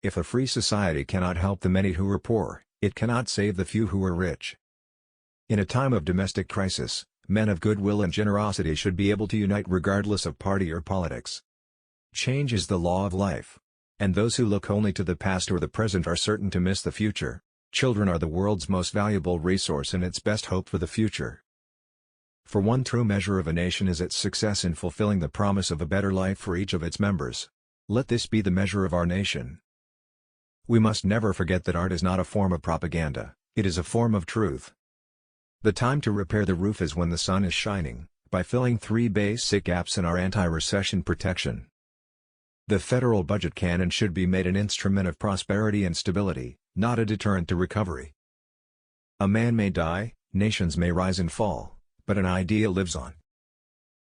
If a free society cannot help the many who are poor, it cannot save the few who are rich. In a time of domestic crisis, men of goodwill and generosity should be able to unite regardless of party or politics. Change is the law of life. And those who look only to the past or the present are certain to miss the future. Children are the world's most valuable resource and its best hope for the future. For one true measure of a nation is its success in fulfilling the promise of a better life for each of its members. Let this be the measure of our nation. We must never forget that art is not a form of propaganda, it is a form of truth. The time to repair the roof is when the sun is shining, by filling 3 basic gaps in our anti-recession protection. The federal budget can and should be made an instrument of prosperity and stability, not a deterrent to recovery. A man may die, nations may rise and fall, but an idea lives on.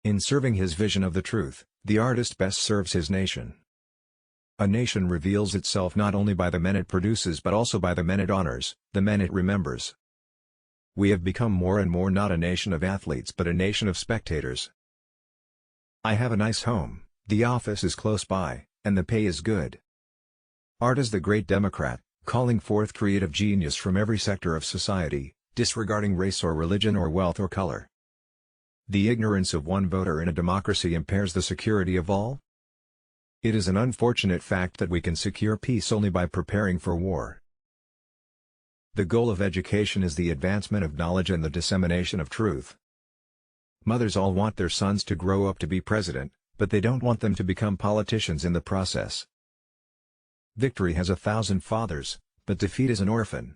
In serving his vision of the truth, the artist best serves his nation. A nation reveals itself not only by the men it produces but also by the men it honors, the men it remembers. We have become more and more not a nation of athletes but a nation of spectators. I have a nice home, the office is close by, and the pay is good. Art is the great democrat, calling forth creative genius from every sector of society, disregarding race or religion or wealth or color. The ignorance of one voter in a democracy impairs the security of all. It is an unfortunate fact that we can secure peace only by preparing for war. The goal of education is the advancement of knowledge and the dissemination of truth. Mothers all want their sons to grow up to be president, but they don't want them to become politicians in the process. Victory has 1,000 fathers, but defeat is an orphan.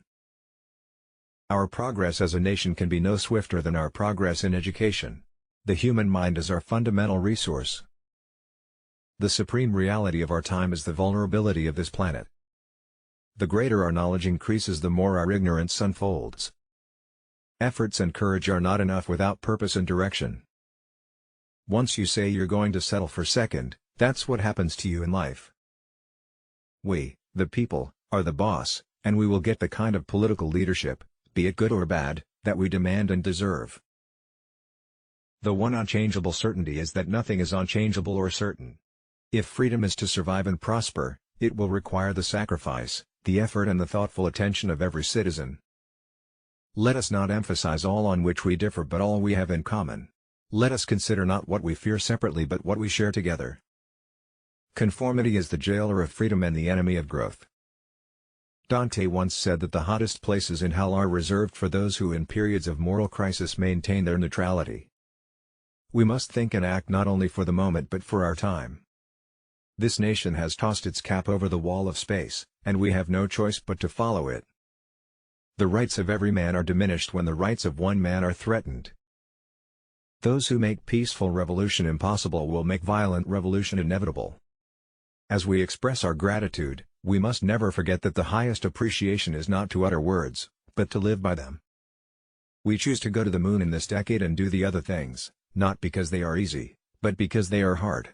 Our progress as a nation can be no swifter than our progress in education. The human mind is our fundamental resource. The supreme reality of our time is the vulnerability of this planet. The greater our knowledge increases, the more our ignorance unfolds. Efforts and courage are not enough without purpose and direction. Once you say you're going to settle for second, that's what happens to you in life. We, the people, are the boss, and we will get the kind of political leadership, be it good or bad, that we demand and deserve. The one unchangeable certainty is that nothing is unchangeable or certain. If freedom is to survive and prosper, it will require the sacrifice, the effort and the thoughtful attention of every citizen. Let us not emphasize all on which we differ but all we have in common. Let us consider not what we fear separately but what we share together. Conformity is the jailer of freedom and the enemy of growth. Dante once said that the hottest places in hell are reserved for those who in periods of moral crisis maintain their neutrality. We must think and act not only for the moment but for our time. This nation has tossed its cap over the wall of space, and we have no choice but to follow it. The rights of every man are diminished when the rights of one man are threatened. Those who make peaceful revolution impossible will make violent revolution inevitable. As we express our gratitude, we must never forget that the highest appreciation is not to utter words, but to live by them. We choose to go to the moon in this decade and do the other things, not because they are easy, but because they are hard.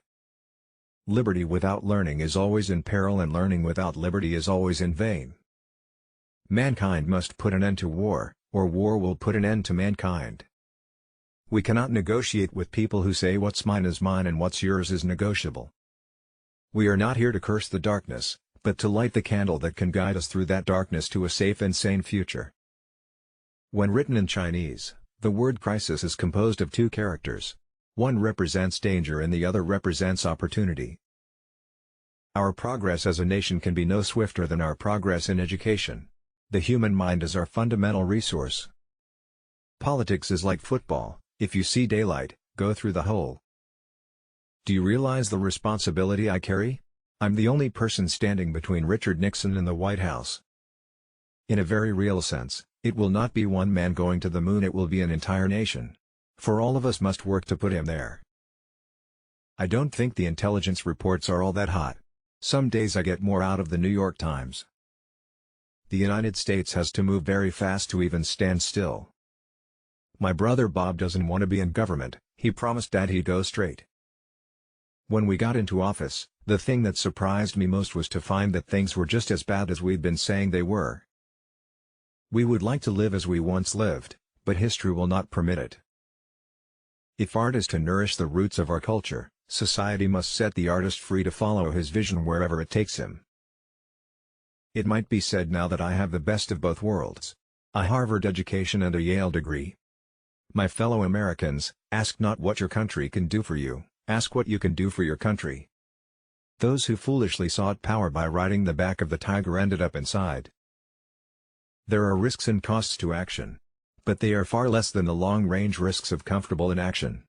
Liberty without learning is always in peril and learning without liberty is always in vain. Mankind must put an end to war, or war will put an end to mankind. We cannot negotiate with people who say what's mine is mine and what's yours is negotiable. We are not here to curse the darkness, but to light the candle that can guide us through that darkness to a safe and sane future. When written in Chinese, the word crisis is composed of 2 characters. One represents danger and the other represents opportunity. Our progress as a nation can be no swifter than our progress in education. The human mind is our fundamental resource. Politics is like football, if you see daylight, go through the hole. Do you realize the responsibility I carry? I'm the only person standing between Richard Nixon and the White House. In a very real sense, it will not be one man going to the moon, it will be an entire nation. For all of us must work to put him there. I don't think the intelligence reports are all that hot. Some days I get more out of the New York Times. The United States has to move very fast to even stand still. My brother Bob doesn't want to be in government, he promised Dad he'd go straight. When we got into office, the thing that surprised me most was to find that things were just as bad as we'd been saying they were. We would like to live as we once lived, but history will not permit it. If art is to nourish the roots of our culture, society must set the artist free to follow his vision wherever it takes him. It might be said now that I have the best of both worlds. A Harvard education and a Yale degree. My fellow Americans, ask not what your country can do for you, ask what you can do for your country. Those who foolishly sought power by riding the back of the tiger ended up inside. There are risks and costs to action. But they are far less than the long-range risks of comfortable inaction.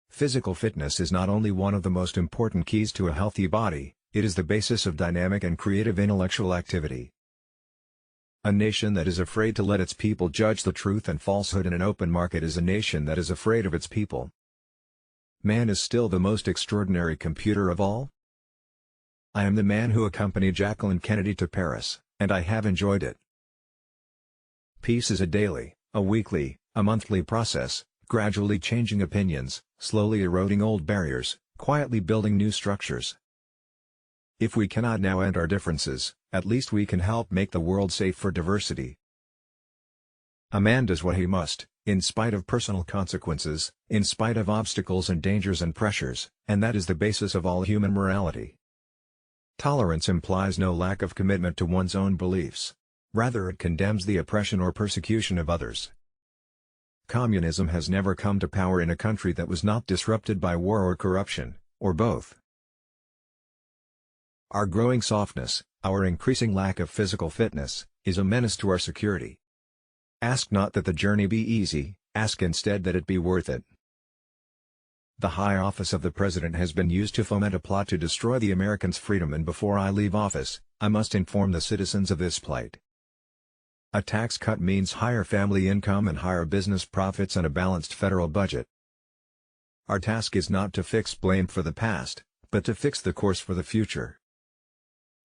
Physical fitness is not only one of the most important keys to a healthy body, it is the basis of dynamic and creative intellectual activity. A nation that is afraid to let its people judge the truth and falsehood in an open market is a nation that is afraid of its people. Man is still the most extraordinary computer of all. I am the man who accompanied Jacqueline Kennedy to Paris, and I have enjoyed it. Peace is a daily, a weekly, a monthly process, gradually changing opinions, slowly eroding old barriers, quietly building new structures. If we cannot now end our differences, at least we can help make the world safe for diversity. A man does what he must, in spite of personal consequences, in spite of obstacles and dangers and pressures, and that is the basis of all human morality. Tolerance implies no lack of commitment to one's own beliefs. Rather it condemns the oppression or persecution of others. Communism has never come to power in a country that was not disrupted by war or corruption, or both. Our growing softness, our increasing lack of physical fitness, is a menace to our security. Ask not that the journey be easy, ask instead that it be worth it. The high office of the President has been used to foment a plot to destroy the Americans' freedom, and before I leave office, I must inform the citizens of this plight. A tax cut means higher family income and higher business profits and a balanced federal budget. Our task is not to fix blame for the past, but to fix the course for the future.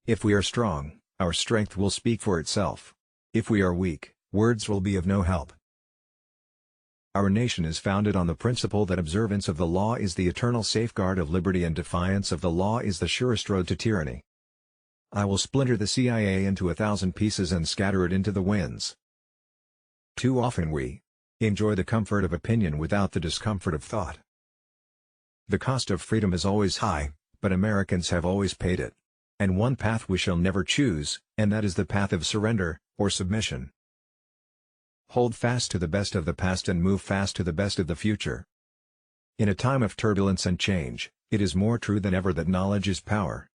If we are strong, our strength will speak for itself. If we are weak, words will be of no help. Our nation is founded on the principle that observance of the law is the eternal safeguard of liberty and defiance of the law is the surest road to tyranny. I will splinter the CIA into 1,000 pieces and scatter it into the winds. Too often we enjoy the comfort of opinion without the discomfort of thought. The cost of freedom is always high, but Americans have always paid it. And one path we shall never choose, and that is the path of surrender, or submission. Hold fast to the best of the past and move fast to the best of the future. In a time of turbulence and change, it is more true than ever that knowledge is power.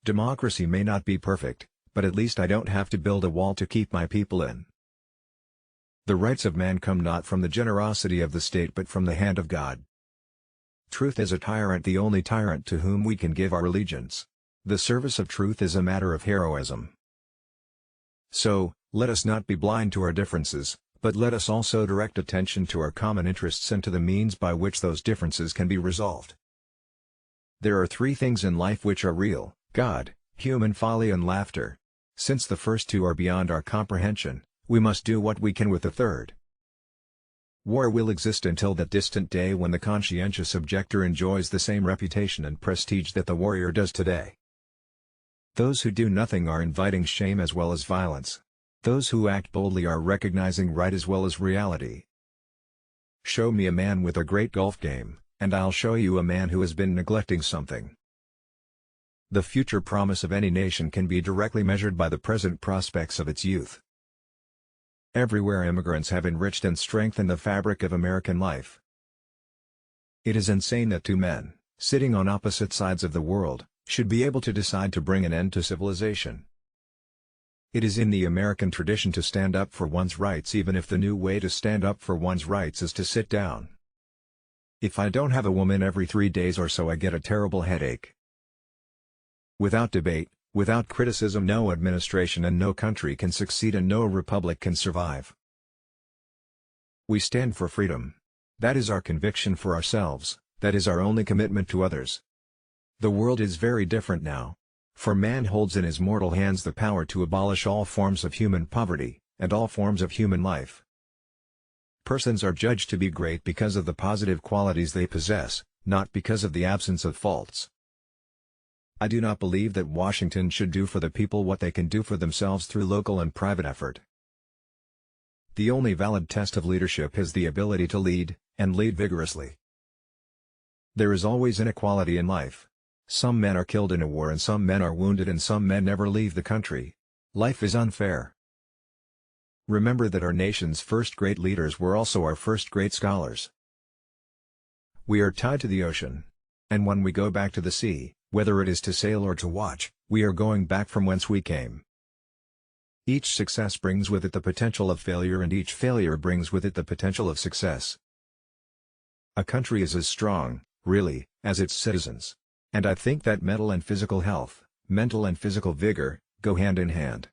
Democracy may not be perfect, but at least I don't have to build a wall to keep my people in. The rights of man come not from the generosity of the state but from the hand of God. Truth is a tyrant, the only tyrant to whom we can give our allegiance. The service of truth is a matter of heroism. So, let us not be blind to our differences, but let us also direct attention to our common interests and to the means by which those differences can be resolved. There are three things in life which are real: God, human folly and laughter. Since the first two are beyond our comprehension, we must do what we can with the third. War will exist until that distant day when the conscientious objector enjoys the same reputation and prestige that the warrior does today. Those who do nothing are inviting shame as well as violence. Those who act boldly are recognizing right as well as reality. Show me a man with a great golf game, and I'll show you a man who has been neglecting something. The future promise of any nation can be directly measured by the present prospects of its youth. Everywhere immigrants have enriched and strengthened the fabric of American life. It is insane that two men, sitting on opposite sides of the world, should be able to decide to bring an end to civilization. It is in the American tradition to stand up for one's rights, even if the new way to stand up for one's rights is to sit down. If I don't have a woman every 3 days or so, I get a terrible headache. Without debate, without criticism, no administration and no country can succeed and no republic can survive. We stand for freedom. That is our conviction for ourselves, that is our only commitment to others. The world is very different now. For man holds in his mortal hands the power to abolish all forms of human poverty, and all forms of human life. Persons are judged to be great because of the positive qualities they possess, not because of the absence of faults. I do not believe that Washington should do for the people what they can do for themselves through local and private effort. The only valid test of leadership is the ability to lead, and lead vigorously. There is always inequality in life. Some men are killed in a war and some men are wounded and some men never leave the country. Life is unfair. Remember that our nation's first great leaders were also our first great scholars. We are tied to the ocean. And when we go back to the sea, whether it is to sail or to watch, we are going back from whence we came. Each success brings with it the potential of failure and each failure brings with it the potential of success. A country is as strong, really, as its citizens. And I think that mental and physical health, mental and physical vigor, go hand in hand.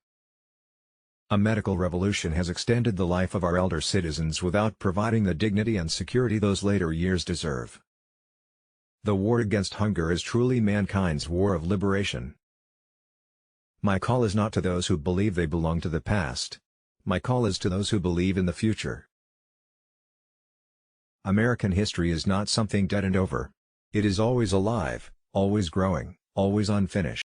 A medical revolution has extended the life of our elder citizens without providing the dignity and security those later years deserve. The war against hunger is truly mankind's war of liberation. My call is not to those who believe they belong to the past. My call is to those who believe in the future. American history is not something dead and over. It is always alive, always growing, always unfinished.